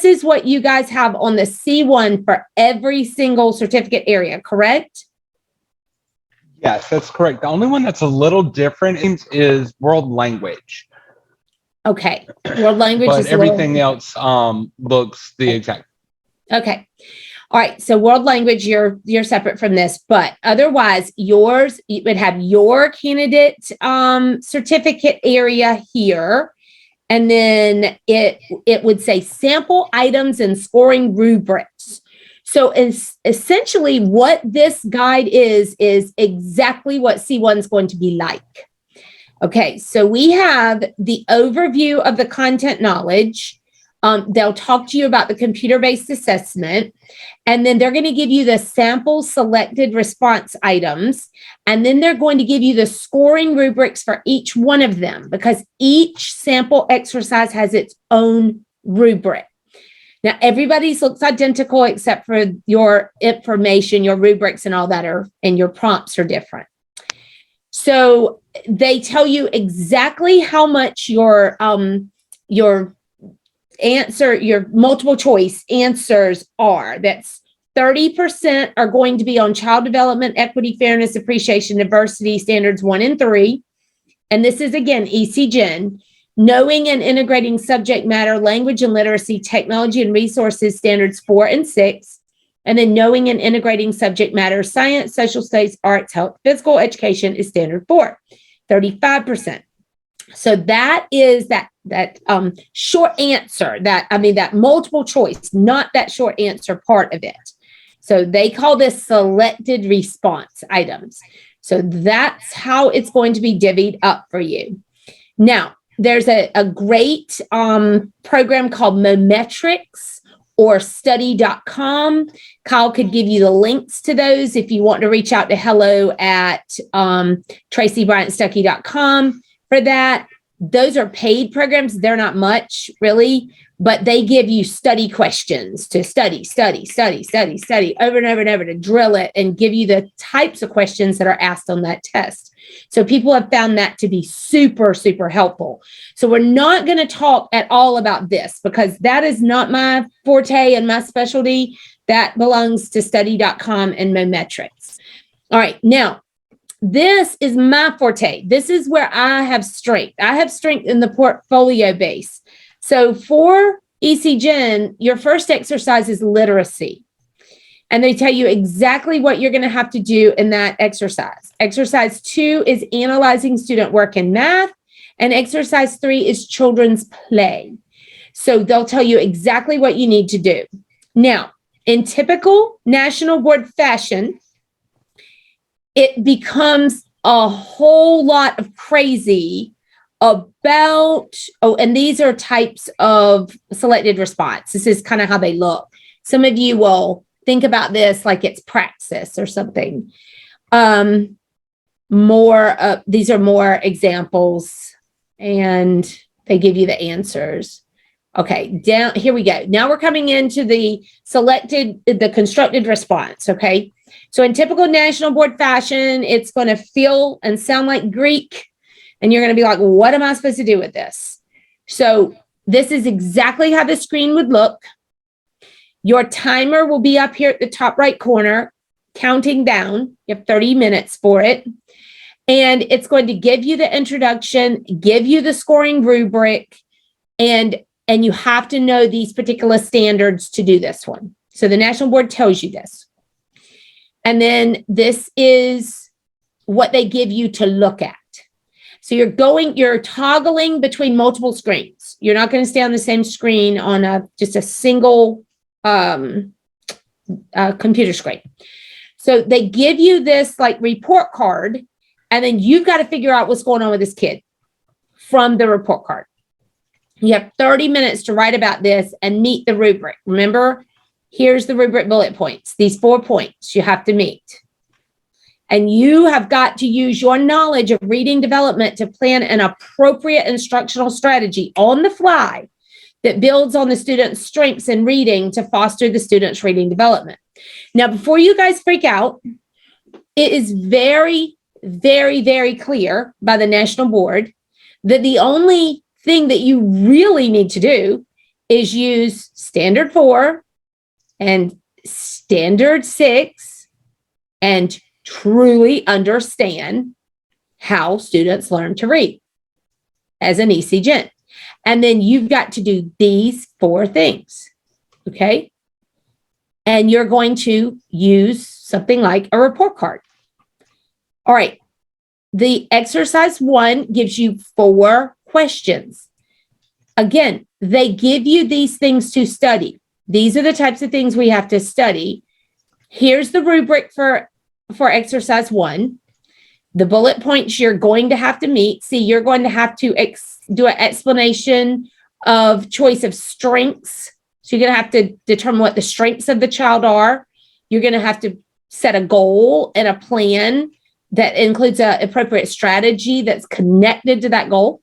is what you guys have on the C1 for every single certificate area, correct? Yes, that's correct. The only one that's a little different is world language. Okay, world language but is everything else looks the exact. Okay. All right. So world language, you're separate from this, but otherwise yours, you would have your candidate certificate area here. And then it would say sample items and scoring rubrics. So essentially what this guide is exactly what C1 is going to be like. Okay, so we have the overview of the content knowledge. They'll talk to you about the computer-based assessment, and then they're going to give you the sample selected response items, and then they're going to give you the scoring rubrics for each one of them, because each sample exercise has its own rubric. Now, everybody's looks identical except for your information, your rubrics and all that and your prompts are different. So they tell you exactly how much your answer, your multiple choice answers are. That's 30% are going to be on child development, equity, fairness, appreciation, diversity, standards 1 and 3. And this is again, EC Gen, knowing and integrating subject matter, language and literacy, technology and resources, standards 4 and 6. And then knowing and integrating subject matter, science, social studies, arts, health, physical education is standard 4, 35%. So that is that short answer, that multiple choice, not that short answer part of it. So they call this selected response items. So that's how it's going to be divvied up for you. Now, there's a great program called Mometrics or study.com. Kyle could give you the links to those if you want to reach out to hello@TraceyBryantStuckey.com for that. Those are paid programs. They're not much really, but they give you study questions to study over and over and over to drill it and give you the types of questions that are asked on that test. So people have found that to be super, super helpful. So we're not going to talk at all about this because that is not my forte and my specialty. That belongs to study.com and Mometrics. All right. Now, this is my forte. This is where I have strength. I have strength in the portfolio base. So for EC Gen, your first exercise is literacy. And they tell you exactly what you're going to have to do in that exercise. Exercise 2 is analyzing student work in math. And exercise 3 is children's play. So they'll tell you exactly what you need to do. Now, in typical National Board fashion, it becomes a whole lot of crazy about, and these are types of selected response. This is kind of how they look. Some of you will think about this like it's praxis or something. These are more examples, and they give you the answers. Okay, here we go. Now we're coming into the constructed response, okay? So in typical National Board fashion, it's going to feel and sound like Greek, and you're going to be like, what am I supposed to do with this? So this is exactly how the screen would look. Your timer will be up here at the top right corner, counting down. You have 30 minutes for it. And it's going to give you the introduction, give you the scoring rubric, and you have to know these particular standards to do this one. So the National Board tells you this. And then this is what they give you to look at. So you're toggling between multiple screens. You're not going to stay on the same screen on just a single computer screen. So they give you this like report card, and then you've got to figure out what's going on with this kid from the report card. You have 30 minutes to write about this and meet the rubric. Remember, here's the rubric bullet points. These 4 points you have to meet. And you have got to use your knowledge of reading development to plan an appropriate instructional strategy on the fly that builds on the student's strengths in reading to foster the student's reading development. Now, before you guys freak out, it is very, very, very clear by the National Board that the only thing that you really need to do is use Standard 4 and Standard 6 and truly understand how students learn to read as an EC Gen. And then you've got to do these 4 things, okay? And you're going to use something like a report card. All right. The exercise 1 gives you 4 questions. Again, they give you these things to study. These are the types of things we have to study. Here's the rubric for exercise 1. The bullet points you're going to have to meet. See, you're going to have to do an explanation of choice of strengths. So you're going to have to determine what the strengths of the child are. You're going to have to set a goal and a plan that includes an appropriate strategy that's connected to that goal.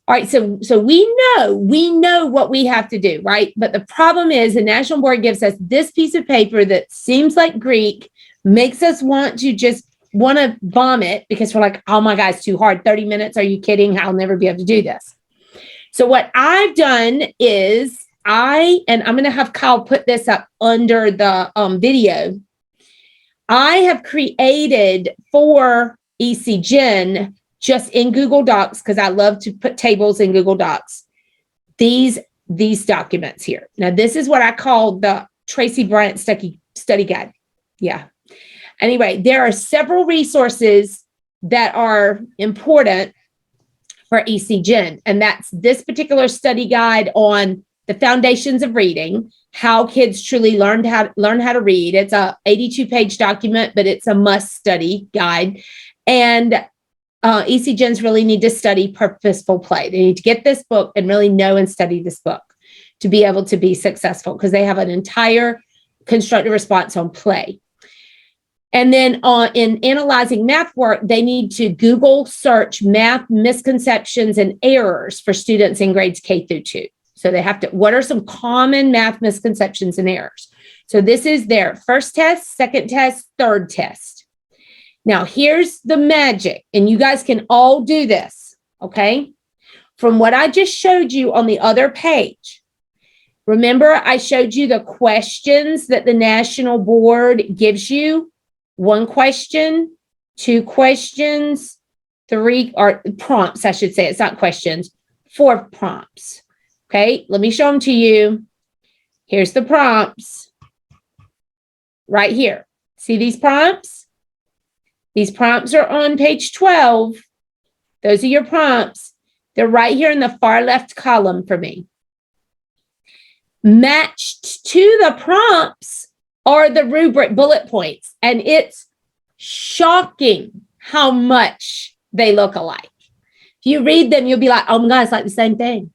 All right, so we know what we have to do, right? But the problem is the National Board gives us this piece of paper that seems like Greek, makes us want to vomit because we're like, oh my God, it's too hard. 30 minutes, are you kidding? I'll never be able to do this. So what I've done is and I'm going to have Kyle put this up under the video. I have created for EC Gen just in Google Docs, because I love to put tables in Google Docs, these documents here. Now, this is what I call the Tracey Bryant Stuckey study guide. Yeah. Anyway, there are several resources that are important for EC Gen, and that's this particular study guide on the foundations of reading, how kids truly learn how to read. It's a 82-page document, but it's a must-study guide. And EC Gens really need to study purposeful play. They need to get this book and really know and study this book to be able to be successful, because they have an entire constructive response on play. And then in analyzing math work, they need to Google search math misconceptions and errors for students in grades K through 2. So they have to, what are some common math misconceptions and errors? So this is their first test, second test, third test. Now here's the magic, and you guys can all do this, okay? From what I just showed you on the other page, remember I showed you the questions that the National Board gives you? 1 question, 2 questions, 3 or prompts, I should say. It's not questions, 4 prompts. Okay, let me show them to you. Here's the prompts right here. See these prompts? These prompts are on page 12. Those are your prompts. They're right here in the far left column for me. Matched to the prompts are the rubric bullet points, and it's shocking how much they look alike. If you read them, you'll be like, oh my God, it's like the same thing.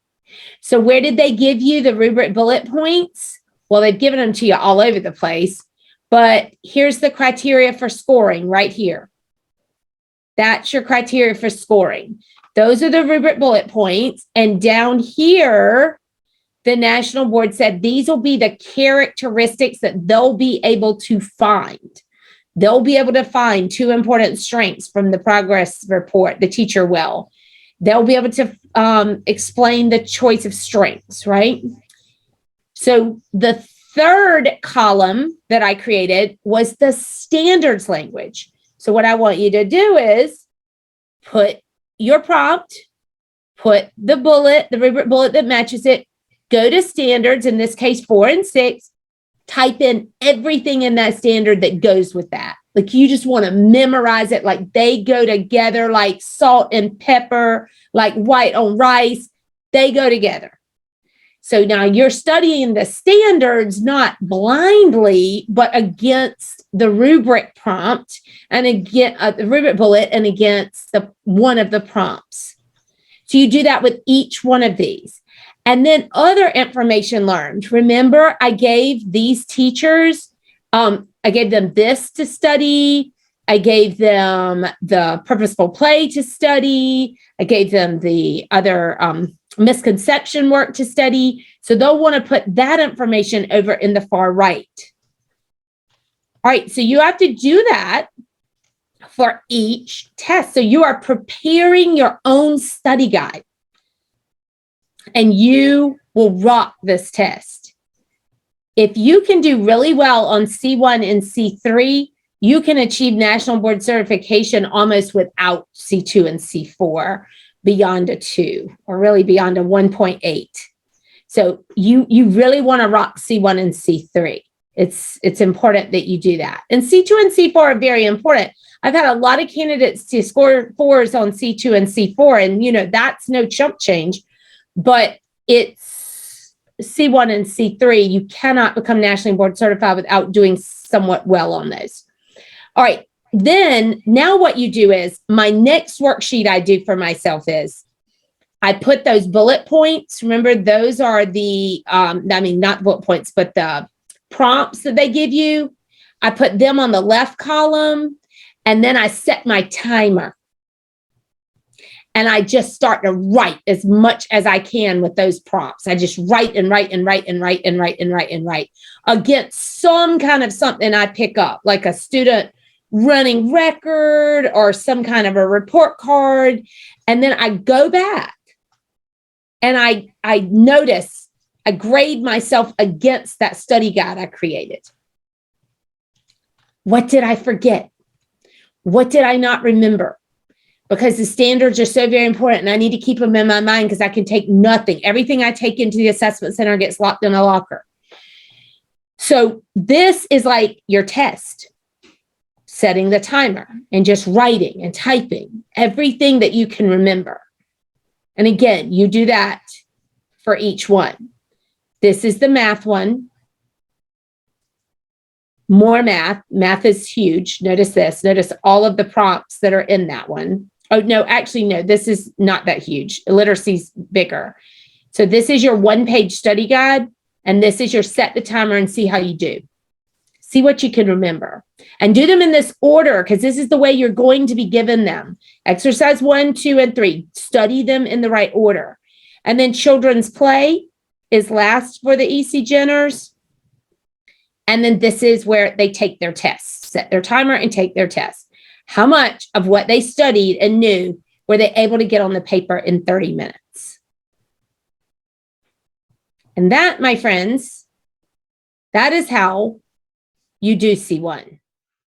So where did they give you the rubric bullet points? Well, they've given them to you all over the place, but here's the criteria for scoring right here. That's your criteria for scoring. Those are the rubric bullet points. And down here, the National Board said these will be the characteristics that they'll be able to find. They'll be able to find 2 important strengths from the progress report, the teacher will. They'll be able to explain the choice of strengths, right? So the third column that I created was the standards language. So what I want you to do is put your prompt, put the bullet, the rubric bullet that matches it, go to standards, in this case, 4 and 6, type in everything in that standard that goes with that. Like you just want to memorize it, like they go together, like salt and pepper, like white on rice, they go together. So now you're studying the standards, not blindly, but against the rubric prompt and again, the rubric bullet and against one of the prompts. So you do that with each one of these. And then other information learned. Remember, I gave these teachers, I gave them this to study. I gave them the purposeful play to study. I gave them the other misconception work to study. So they'll want to put that information over in the far right. All right, so you have to do that for each test. So you are preparing your own study guide. And you will rock this test. If you can do really well on C1 and C3, you can achieve National Board certification almost without C2 and C4 beyond a 2, or really beyond a 1.8. So you really want to rock C1 and C3. It's important that you do that. And C2 and C4 are very important. I've had a lot of candidates to score 4s on C2 and C4, and that's no chump change, but it's C1 and C3. You cannot become nationally board certified without doing somewhat well on those. All right. Then now what you do is, my next worksheet I do for myself is I put those bullet points. Remember, those are the, not bullet points, but the prompts that they give you. I put them on the left column, and then I set my timer. And I just start to write as much as I can with those prompts. I just write and write and write and write and write and write and write against some kind of something I pick up, like a student running record or some kind of a report card. And then I go back and I notice, I grade myself against that study guide I created. What did I forget? What did I not remember? Because the standards are so very important, and I need to keep them in my mind, because I can take nothing. Everything I take into the assessment center gets locked in a locker. So this is like your test, setting the timer and just writing and typing everything that you can remember. And again, you do that for each one. This is the math one. More math. Math is huge. Notice this. Notice all of the prompts that are in that one. Oh, no, actually, no, this is not that huge. Literacy's bigger. So this is your one-page study guide, and this is your set the timer and see how you do. See what you can remember. And do them in this order, because this is the way you're going to be given them. Exercise 1, 2, and 3. Study them in the right order. And then children's play is last for the EC Geners. And then this is where they take their tests, set their timer and take their tests. How much of what they studied and knew were they able to get on the paper in 30 minutes? And that, my friends, that is how you do C1.